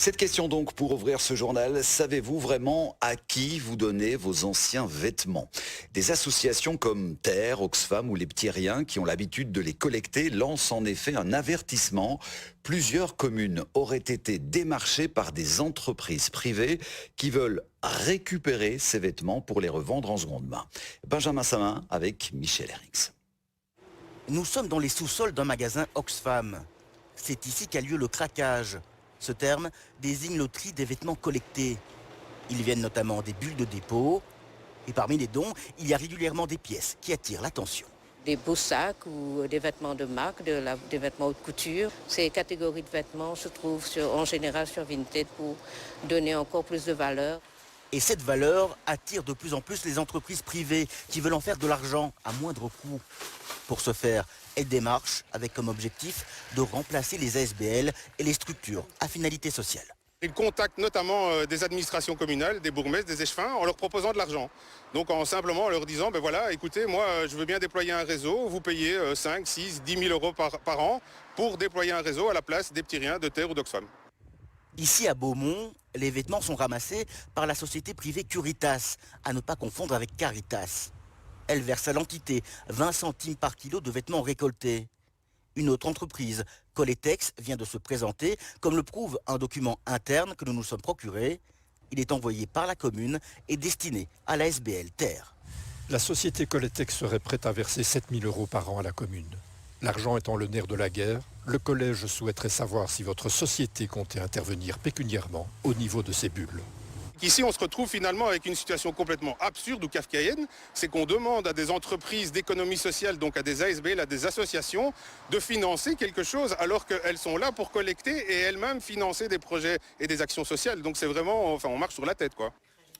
Cette question donc pour ouvrir ce journal, savez-vous vraiment à qui vous donnez vos anciens vêtements? Des associations comme Terre, Oxfam ou les Petits Riens qui ont l'habitude de les collecter lancent en effet un avertissement. Plusieurs communes auraient été démarchées par des entreprises privées qui veulent récupérer ces vêtements pour les revendre en seconde main. Benjamin Samin avec Michel Herix. Nous sommes dans les sous-sols d'un magasin Oxfam. C'est ici qu'a lieu le craquage. Ce terme désigne le tri des vêtements collectés. Ils viennent notamment des bulles de dépôt. Et parmi les dons, il y a régulièrement des pièces qui attirent l'attention. Des beaux sacs ou des vêtements de marque, des vêtements haute couture. Ces catégories de vêtements se trouvent en général sur Vinted pour donner encore plus de valeur. Et cette valeur attire de plus en plus les entreprises privées qui veulent en faire de l'argent à moindre coût. Pour ce faire, elle démarche avec comme objectif de remplacer les ASBL et les structures à finalité sociale. Ils contactent notamment des administrations communales, des bourgmestres, des échevins en leur proposant de l'argent. Donc simplement en leur disant, ben voilà, écoutez, moi je veux bien déployer un réseau, vous payez 5, 6, 10 000 euros par an pour déployer un réseau à la place des Petits Riens, de Terre ou d'Oxfam. Ici à Beaumont, les vêtements sont ramassés par la société privée Curitas, à ne pas confondre avec Caritas. Elle verse à l'entité 20 centimes par kilo de vêtements récoltés. Une autre entreprise, Coletex, vient de se présenter, comme le prouve un document interne que nous nous sommes procurés. Il est envoyé par la commune et destiné à la SBL Terre. La société Coletex serait prête à verser 7 000 euros par an à la commune. L'argent étant le nerf de la guerre, le collège souhaiterait savoir si votre société comptait intervenir pécuniairement au niveau de ces bulles. Ici, on se retrouve finalement avec une situation complètement absurde ou kafkaïenne, c'est qu'on demande à des entreprises d'économie sociale, donc à des ASBL, à des associations, de financer quelque chose alors qu'elles sont là pour collecter et elles-mêmes financer des projets et des actions sociales. Donc c'est vraiment, on marche sur la tête, quoi.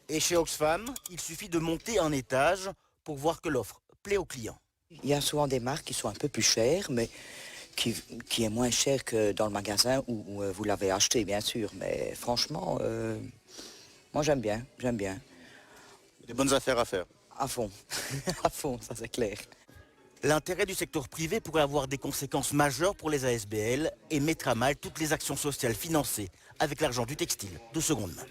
Et chez Oxfam, il suffit de monter un étage pour voir que l'offre plaît aux clients. Il y a souvent des marques qui sont un peu plus chères, mais qui est moins cher que dans le magasin où vous l'avez acheté, bien sûr. Mais franchement, moi j'aime bien. Des bonnes affaires à faire. À fond, à fond, ça c'est clair. L'intérêt du secteur privé pourrait avoir des conséquences majeures pour les ASBL et mettre à mal toutes les actions sociales financées avec l'argent du textile de seconde main.